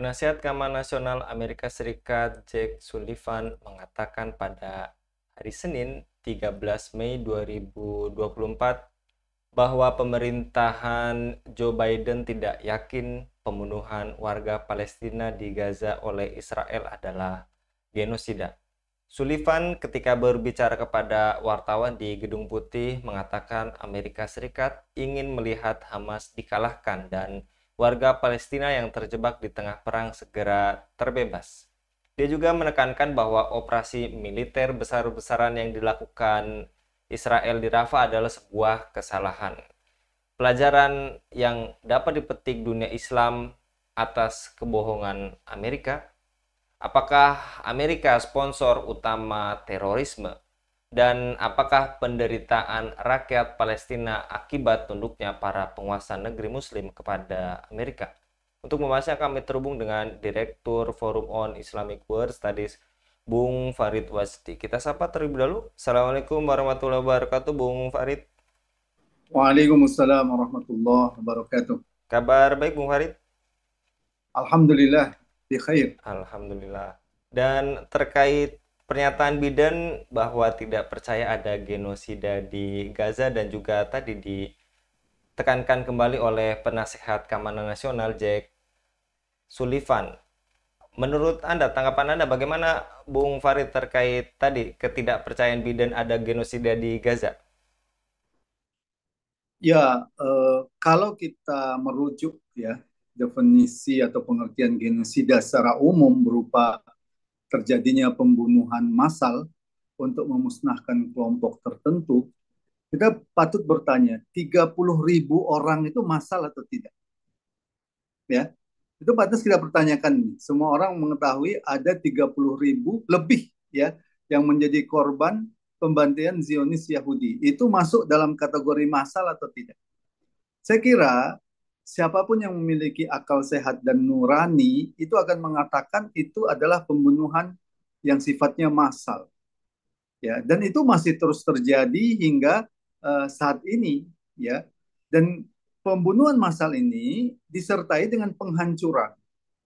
Penasihat Keamanan Nasional Amerika Serikat Jake Sullivan mengatakan pada hari Senin 13 Mei 2024 bahwa pemerintahan Joe Biden tidak yakin pembunuhan warga Palestina di Gaza oleh Israel adalah genosida. Sullivan ketika berbicara kepada wartawan di Gedung Putih mengatakan Amerika Serikat ingin melihat Hamas dikalahkan dan warga Palestina yang terjebak di tengah perang segera terbebas. Dia juga menekankan bahwa operasi militer besar-besaran yang dilakukan Israel di Rafah adalah sebuah kesalahan. Pelajaran yang dapat dipetik dunia Islam atas kebohongan Amerika. Apakah Amerika sponsor utama terorisme? Dan apakah penderitaan rakyat Palestina akibat tunduknya para penguasa negeri Muslim kepada Amerika? Untuk membahasnya kami terhubung dengan Direktur Forum on Islamic War Studies, Bung Farid Wasdi. Kita sapa terlebih dahulu. Assalamualaikum warahmatullahi wabarakatuh, Bung Farid. Waalaikumsalam warahmatullahi wabarakatuh. Kabar baik, Bung Farid? Alhamdulillah, bi khair. Alhamdulillah. Dan terkait pernyataan Biden bahwa tidak percaya ada genosida di Gaza dan juga tadi ditekankan kembali oleh Penasihat Keamanan Nasional Jake Sullivan. Menurut Anda, tanggapan Anda bagaimana, Bung Farid, terkait tadi ketidakpercayaan Biden ada genosida di Gaza? Ya, kalau kita merujuk ya definisi atau pengertian genosida secara umum berupa terjadinya pembunuhan massal untuk memusnahkan kelompok tertentu, kita patut bertanya, 30.000 orang itu massal atau tidak? Ya, itu patut kita pertanyakan. Semua orang mengetahui ada 30.000 lebih ya yang menjadi korban pembantaian Zionis Yahudi. Itu masuk dalam kategori massal atau tidak? Saya kira siapapun yang memiliki akal sehat dan nurani itu akan mengatakan itu adalah pembunuhan yang sifatnya massal. Ya, dan itu masih terus terjadi hingga saat ini ya. Dan pembunuhan massal ini disertai dengan penghancuran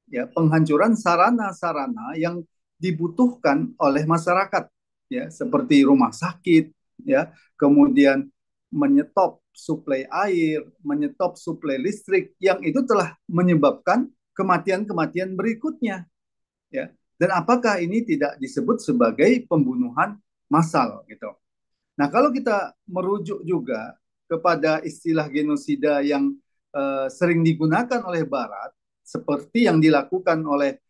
ya, penghancuran sarana-sarana yang dibutuhkan oleh masyarakat ya, seperti rumah sakit ya, kemudian menyetop suplai air, menyetop suplai listrik yang itu telah menyebabkan kematian-kematian berikutnya ya. Dan apakah ini tidak disebut sebagai pembunuhan massal gitu. Nah, kalau kita merujuk juga kepada istilah genosida yang sering digunakan oleh Barat, seperti yang dilakukan oleh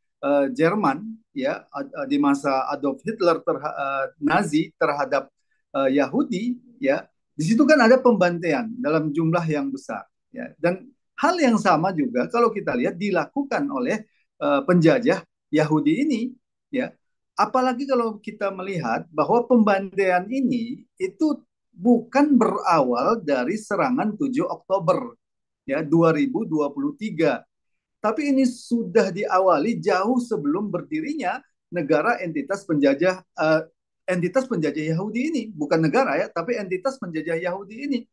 Jerman ya di masa Adolf Hitler Nazi terhadap Yahudi ya, di situ kan ada pembantaian dalam jumlah yang besar ya, dan hal yang sama juga kalau kita lihat dilakukan oleh penjajah Yahudi ini ya. Apalagi kalau kita melihat bahwa pembantaian ini itu bukan berawal dari serangan 7 Oktober ya 2023, tapi ini sudah diawali jauh sebelum berdirinya negara entitas penjajah Yahudi ini, bukan negara ya, tapi entitas penjajah Yahudi ini.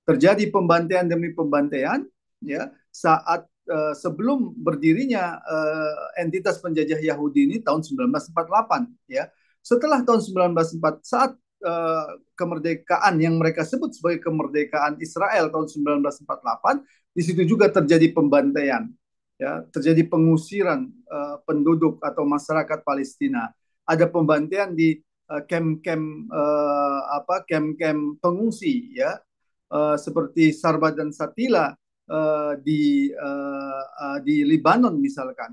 Terjadi pembantaian demi pembantaian ya saat sebelum berdirinya entitas penjajah Yahudi ini tahun 1948 ya. Setelah tahun 1944 saat kemerdekaan yang mereka sebut sebagai kemerdekaan Israel tahun 1948, di situ juga terjadi pembantaian ya, terjadi pengusiran penduduk atau masyarakat Palestina. Ada pembantaian di camp-camp pengungsi ya, seperti Sarba dan Satila di Lebanon misalkan.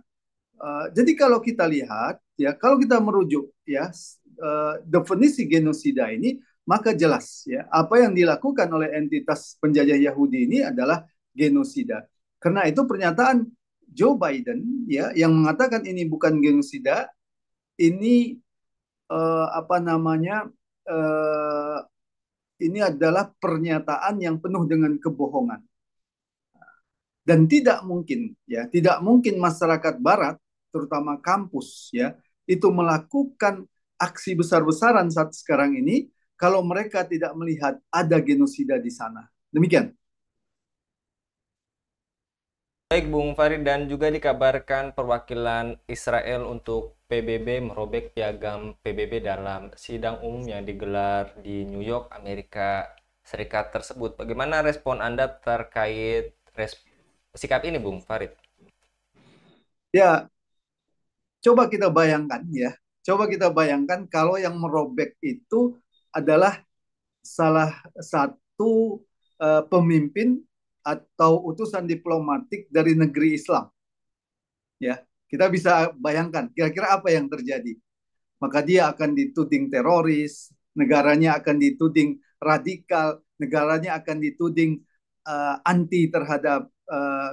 Jadi kalau kita lihat ya, kalau kita merujuk ya definisi genosida ini, maka jelas ya apa yang dilakukan oleh entitas penjajah Yahudi ini adalah genosida. Karena itu pernyataan Joe Biden ya yang mengatakan ini bukan genosida, ini apa namanya, uh, ini adalah pernyataan yang penuh dengan kebohongan. Dan tidak mungkin ya, tidak mungkin masyarakat barat terutama kampus ya itu melakukan aksi besar-besaran saat sekarang ini kalau mereka tidak melihat ada genosida di sana. Demikian. Baik, Bung Farid, dan juga dikabarkan perwakilan Israel untuk PBB merobek piagam PBB dalam sidang umum yang digelar di New York, Amerika Serikat tersebut. Bagaimana respon Anda terkait sikap ini, Bung Farid? Ya, coba kita bayangkan ya. Coba kita bayangkan kalau yang merobek itu adalah salah satu pemimpin atau utusan diplomatik dari negeri Islam. Ya, kita bisa bayangkan kira-kira apa yang terjadi. Maka dia akan dituding teroris, negaranya akan dituding radikal, negaranya akan dituding anti terhadap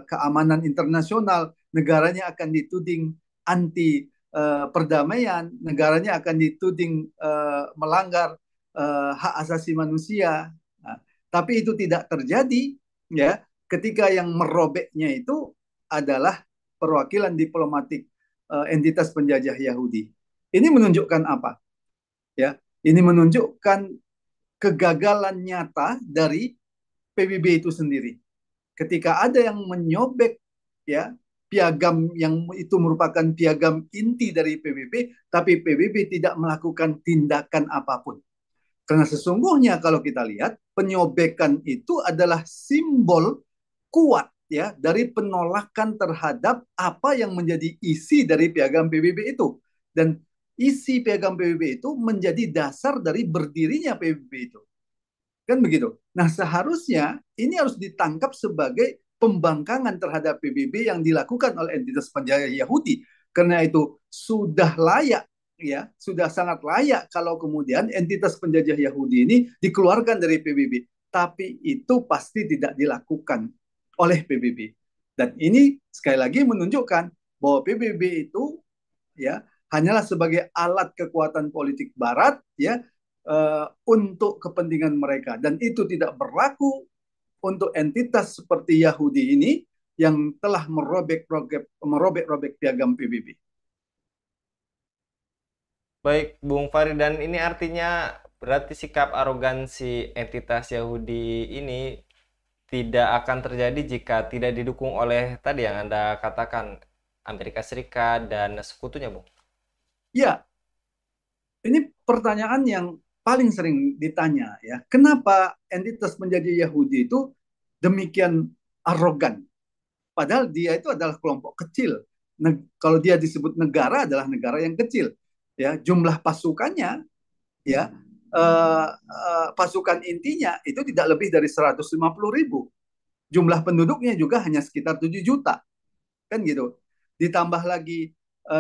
keamanan internasional, negaranya akan dituding anti perdamaian, negaranya akan dituding melanggar hak asasi manusia. Nah, tapi itu tidak terjadi, ya, ketika yang merobeknya itu adalah perwakilan diplomatik entitas penjajah Yahudi. Ini menunjukkan apa? Ya, ini menunjukkan kegagalan nyata dari PBB itu sendiri. Ketika ada yang menyobek, ya, piagam yang itu merupakan piagam inti dari PBB, tapi PBB tidak melakukan tindakan apapun. Karena sesungguhnya kalau kita lihat, penyobekan itu adalah simbol kuat, ya, dari penolakan terhadap apa yang menjadi isi dari piagam PBB itu. Dan isi piagam PBB itu menjadi dasar dari berdirinya PBB itu. Kan begitu. Nah, seharusnya ini harus ditangkap sebagai pembangkangan terhadap PBB yang dilakukan oleh entitas penjajah Yahudi. Karena itu sudah layak, ya, sudah sangat layak kalau kemudian entitas penjajah Yahudi ini dikeluarkan dari PBB. Tapi itu pasti tidak dilakukan oleh PBB. Dan ini sekali lagi menunjukkan bahwa PBB itu, ya, hanyalah sebagai alat kekuatan politik Barat, ya, untuk kepentingan mereka, dan itu tidak berlaku untuk entitas seperti Yahudi ini yang telah merobek piagam PBB. Baik, Bung Farid, dan ini artinya berarti sikap arogansi entitas Yahudi ini tidak akan terjadi jika tidak didukung oleh tadi yang Anda katakan Amerika Serikat dan sekutunya, Bung. Ya, ini pertanyaan yang paling sering ditanya, ya. Kenapa entitas penjajah Yahudi itu demikian arogan? Padahal dia itu adalah kelompok kecil. Kalau dia disebut negara, adalah negara yang kecil. Ya, jumlah pasukannya, ya, pasukan intinya itu tidak lebih dari 150.000. Jumlah penduduknya juga hanya sekitar 7 juta. Kan gitu. Ditambah lagi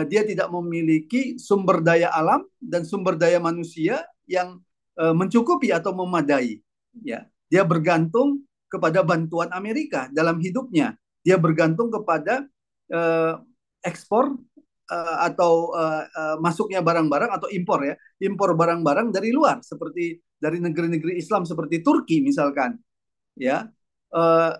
dia tidak memiliki sumber daya alam dan sumber daya manusia yang mencukupi atau memadai. Ya, dia bergantung kepada bantuan Amerika dalam hidupnya. Dia bergantung kepada uh, ekspor atau masuknya barang-barang atau impor, ya, impor barang-barang dari luar seperti dari negeri-negeri Islam seperti Turki misalkan, ya.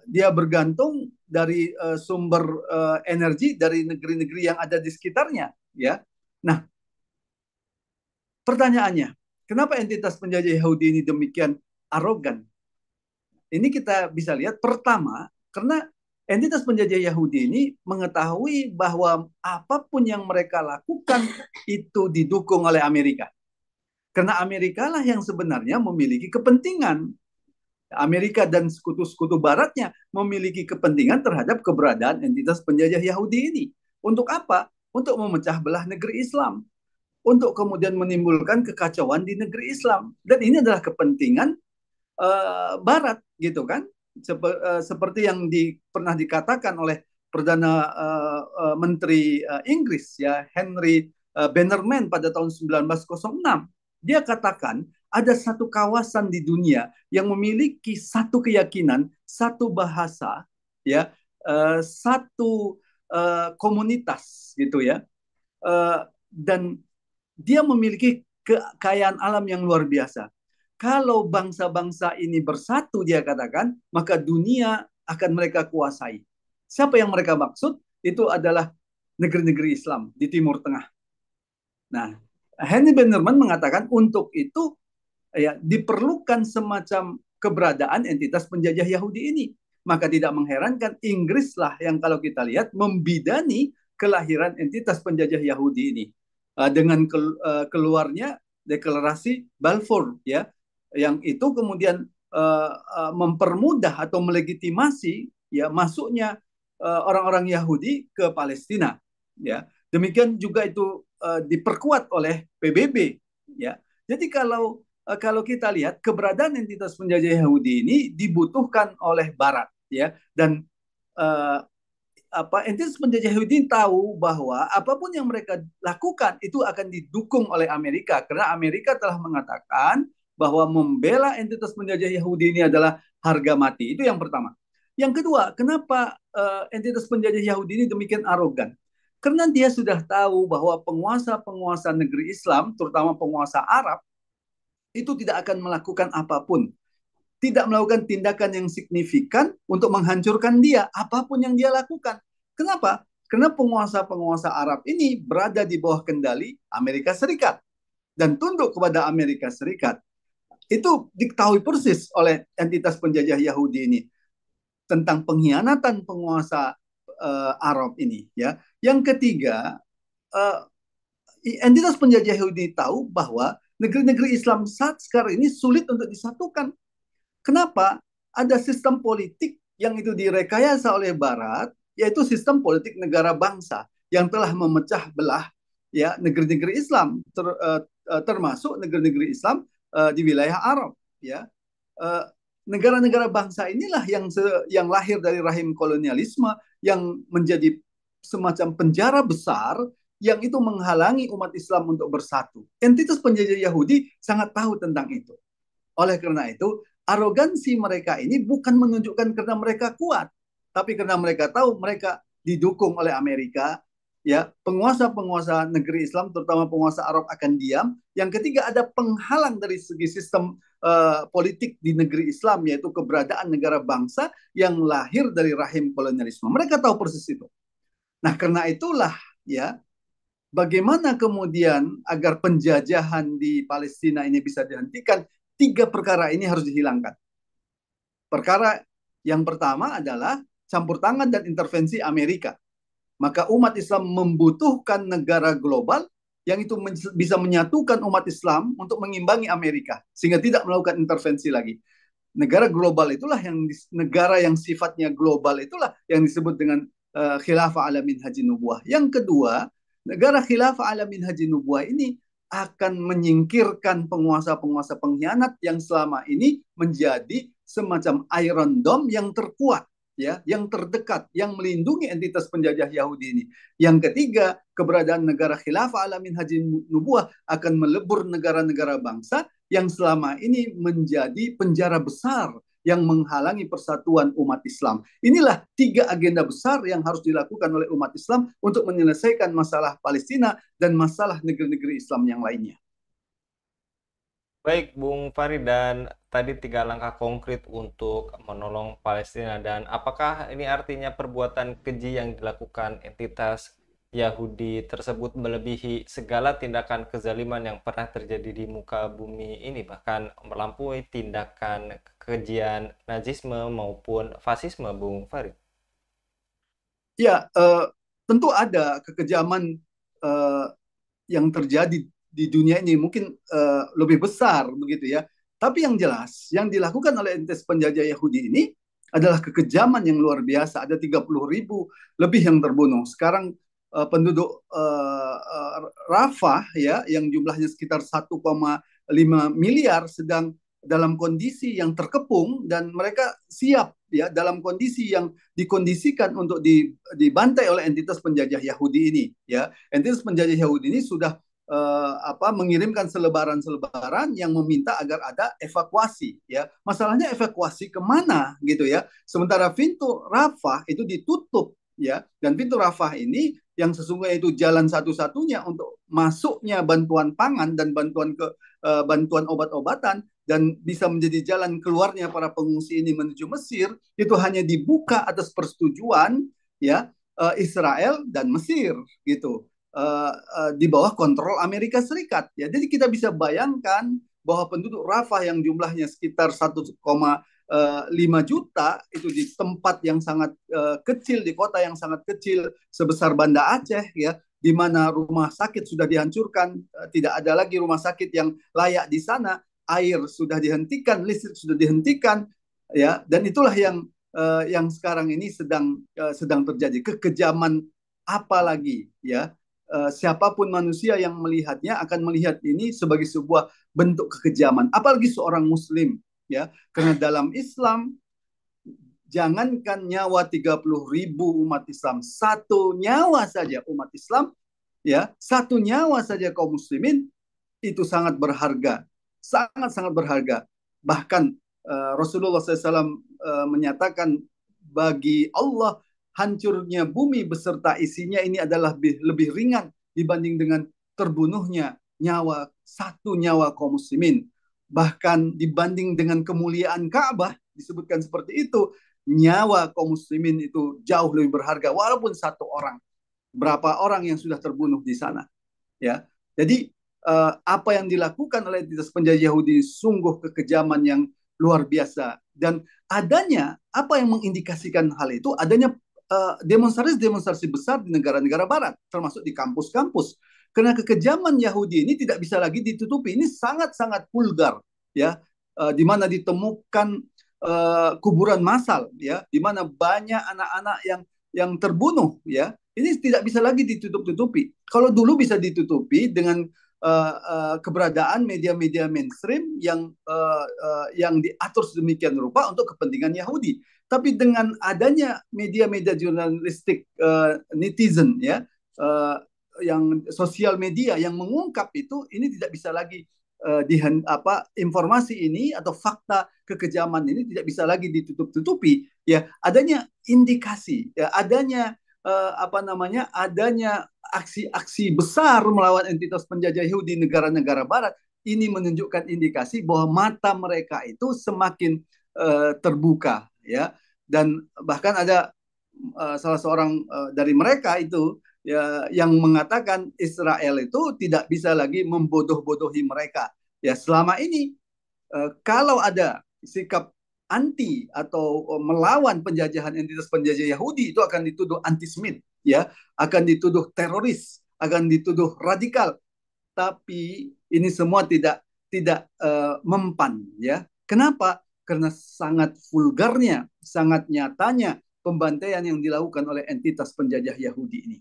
Dia bergantung dari sumber energi dari negeri-negeri yang ada di sekitarnya, ya. Nah, pertanyaannya, kenapa entitas penjajah Yahudi ini demikian arogan? Ini kita bisa lihat pertama karena entitas penjajah Yahudi ini mengetahui bahwa apapun yang mereka lakukan itu didukung oleh Amerika. Karena Amerika lah yang sebenarnya memiliki kepentingan. Amerika dan sekutu-sekutu baratnya memiliki kepentingan terhadap keberadaan entitas penjajah Yahudi ini. Untuk apa? Untuk memecah belah negeri Islam. Untuk kemudian menimbulkan kekacauan di negeri Islam. Dan ini adalah kepentingan Barat, gitu kan? Seperti yang pernah dikatakan oleh Perdana Menteri Inggris, ya, Henry Bannerman pada tahun 1906. Dia katakan ada satu kawasan di dunia yang memiliki satu keyakinan, satu bahasa, ya, satu komunitas, gitu ya, dan dia memiliki kekayaan alam yang luar biasa. Kalau bangsa-bangsa ini bersatu, dia katakan, maka dunia akan mereka kuasai. Siapa yang mereka maksud? Itu adalah negeri-negeri Islam di Timur Tengah. Nah, Henry Bannerman mengatakan untuk itu, ya, diperlukan semacam keberadaan entitas penjajah Yahudi ini. maka tidak mengherankan Inggris lah yang kalau kita lihat membidani kelahiran entitas penjajah Yahudi ini. Dengan keluarnya deklarasi Balfour, ya, yang itu kemudian mempermudah atau melegitimasi ya masuknya orang-orang Yahudi ke Palestina, ya. Demikian juga itu diperkuat oleh PBB, ya. Jadi kalau kita lihat keberadaan entitas penjajah Yahudi ini dibutuhkan oleh Barat, ya, dan uh, entitas penjajah Yahudi tahu bahwa apapun yang mereka lakukan itu akan didukung oleh Amerika karena Amerika telah mengatakan bahwa membela entitas penjajah Yahudi ini adalah harga mati. Itu yang pertama. Yang kedua, kenapa entitas penjajah Yahudi ini demikian arogan? Karena dia sudah tahu bahwa penguasa-penguasa negeri Islam, terutama penguasa Arab, itu tidak akan melakukan apapun, tidak melakukan tindakan yang signifikan untuk menghancurkan dia, apapun yang dia lakukan. Kenapa? Karena penguasa-penguasa Arab ini berada di bawah kendali Amerika Serikat dan tunduk kepada Amerika Serikat. Itu diketahui persis oleh entitas penjajah Yahudi ini tentang pengkhianatan penguasa Arab ini. Ya, yang ketiga, uh, entitas penjajah Yahudi tahu bahwa negeri-negeri Islam saat sekarang ini sulit untuk disatukan. Kenapa? Ada sistem politik yang itu direkayasa oleh Barat, yaitu sistem politik negara bangsa yang telah memecah belah ya negeri-negeri Islam, termasuk negeri-negeri Islam di wilayah Arab. Ya, negara-negara bangsa inilah yang lahir dari rahim kolonialisme, yang menjadi semacam penjara besar yang itu menghalangi umat Islam untuk bersatu. Entitas penjajah Yahudi sangat tahu tentang itu. Oleh karena itu, arogansi mereka ini bukan menunjukkan karena mereka kuat, tapi karena mereka tahu mereka didukung oleh Amerika, ya, penguasa-penguasa negeri Islam, terutama penguasa Arab akan diam. Yang ketiga, ada penghalang dari segi sistem politik di negeri Islam, yaitu keberadaan negara bangsa yang lahir dari rahim kolonialisme. Mereka tahu persis itu. Nah, karena itulah, ya, bagaimana kemudian agar penjajahan di Palestina ini bisa dihentikan, tiga perkara ini harus dihilangkan. Perkara yang pertama adalah campur tangan dan intervensi Amerika. Maka umat Islam membutuhkan negara global yang itu bisa menyatukan umat Islam untuk mengimbangi Amerika, sehingga tidak melakukan intervensi lagi. Negara global itulah negara yang sifatnya global itulah yang disebut dengan khilafah ala minhajin nubuwah. Yang kedua, negara khilafah ala minhajin nubuwah ini akan menyingkirkan penguasa-penguasa pengkhianat yang selama ini menjadi semacam Iron Dome yang terkuat, ya, yang terdekat, yang melindungi entitas penjajah Yahudi ini. Yang ketiga, keberadaan negara khilafah ala minhajin nubuwah akan melebur negara-negara bangsa yang selama ini menjadi penjara besar yang menghalangi persatuan umat Islam. Inilah tiga agenda besar yang harus dilakukan oleh umat Islam untuk menyelesaikan masalah Palestina dan masalah negeri-negeri Islam yang lainnya. Baik, Bung Fari, dan tadi 3 langkah konkret untuk menolong Palestina, dan apakah ini artinya perbuatan keji yang dilakukan entitas Yahudi tersebut melebihi segala tindakan kezaliman yang pernah terjadi di muka bumi ini, bahkan melampaui tindakan kekejian nazisme maupun fasisme, Bung Fari? Ya, tentu ada kekejaman uh, yang terjadi di dunia ini mungkin lebih besar begitu ya. Tapi yang jelas yang dilakukan oleh entitas penjajah Yahudi ini adalah kekejaman yang luar biasa. Ada 30.000 lebih yang terbunuh. Sekarang penduduk Rafah ya yang jumlahnya sekitar 1,5 miliar sedang dalam kondisi yang terkepung dan mereka siap ya dalam kondisi yang dikondisikan untuk dibantai oleh entitas penjajah Yahudi ini ya. Entitas penjajah Yahudi ini sudah mengirimkan selebaran-selebaran yang meminta agar ada evakuasi ya. Masalahnya evakuasi kemana gitu ya. Sementara pintu Rafah itu ditutup ya, dan pintu Rafah ini yang sesungguhnya itu jalan satu-satunya untuk masuknya bantuan pangan dan bantuan obat-obatan dan bisa menjadi jalan keluarnya para pengungsi ini menuju Mesir, itu hanya dibuka atas persetujuan ya Israel dan Mesir gitu. Di bawah kontrol Amerika Serikat ya. Jadi kita bisa bayangkan bahwa penduduk Rafah yang jumlahnya sekitar 1,5 5 juta itu di tempat yang sangat kecil, di kota yang sangat kecil sebesar Banda Aceh ya, di mana rumah sakit sudah dihancurkan, tidak ada lagi rumah sakit yang layak di sana, air sudah dihentikan, listrik sudah dihentikan ya, dan itulah yang sekarang ini sedang terjadi. Kekejaman apa lagi ya, siapapun manusia yang melihatnya akan melihat ini sebagai sebuah bentuk kekejaman, apalagi seorang muslim ya, karena dalam Islam jangankan nyawa 30.000 umat Islam, satu nyawa saja umat Islam ya, satu nyawa saja kaum muslimin itu sangat berharga, sangat-sangat berharga. Bahkan Rasulullah SAW menyatakan bagi Allah hancurnya bumi beserta isinya ini adalah lebih ringan dibanding dengan terbunuhnya satu nyawa kaum muslimin. Bahkan dibanding dengan kemuliaan Ka'bah disebutkan seperti itu, nyawa kaum muslimin itu jauh lebih berharga walaupun satu orang. Berapa orang yang sudah terbunuh di sana ya. Jadi apa yang dilakukan oleh entitas penjajah Yahudi sungguh kekejaman yang luar biasa, dan adanya apa yang mengindikasikan hal itu, adanya demonstrasi-demonstrasi besar di negara-negara barat termasuk di kampus-kampus, karena kekejaman Yahudi ini tidak bisa lagi ditutupi. Ini sangat-sangat vulgar ya, di mana ditemukan kuburan massal ya, di mana banyak anak-anak yang terbunuh ya. Ini tidak bisa lagi ditutup-tutupi. Kalau dulu bisa ditutupi dengan keberadaan media-media mainstream yang diatur sedemikian rupa untuk kepentingan Yahudi. Tapi dengan adanya media-media jurnalistik netizen ya, yang sosial media yang mengungkap itu, ini tidak bisa lagi informasi ini atau fakta kekejaman ini tidak bisa lagi ditutup-tutupi ya. Adanya indikasi ya, adanya adanya aksi-aksi besar melawan entitas penjajah Yahudi di negara-negara barat, ini menunjukkan indikasi bahwa mata mereka itu semakin terbuka ya. Dan bahkan ada salah seorang dari mereka itu ya, yang mengatakan Israel itu tidak bisa lagi membodoh-bodohi mereka ya. Selama ini kalau ada sikap anti atau melawan penjajahan entitas penjajah Yahudi, itu akan dituduh antisemit ya, akan dituduh teroris, akan dituduh radikal. Tapi ini semua tidak mempan ya. Kenapa? Karena sangat vulgarnya, sangat nyatanya pembantaian yang dilakukan oleh entitas penjajah Yahudi ini.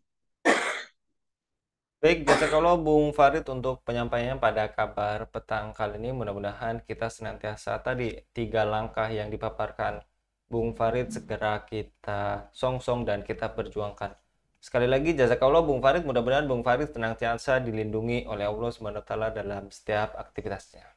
Baik, jazakallah Bung Farid untuk penyampaiannya pada kabar petang kali ini. Mudah-mudahan kita senantiasa tadi 3 langkah yang dipaparkan Bung Farid segera kita song-song dan kita perjuangkan. Sekali lagi jazakallah Bung Farid, mudah-mudahan Bung Farid senantiasa dilindungi oleh Allah SWT dalam setiap aktivitasnya.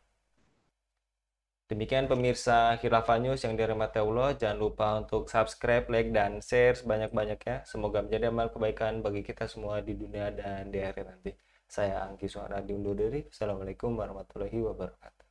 Demikian pemirsa Khilafah News yang dirahmati Allah, jangan lupa untuk subscribe, like, dan share sebanyak-banyaknya. Semoga menjadi amal kebaikan bagi kita semua di dunia dan di akhirat nanti. Saya Angki Suara diundur diri. Assalamualaikum warahmatullahi wabarakatuh.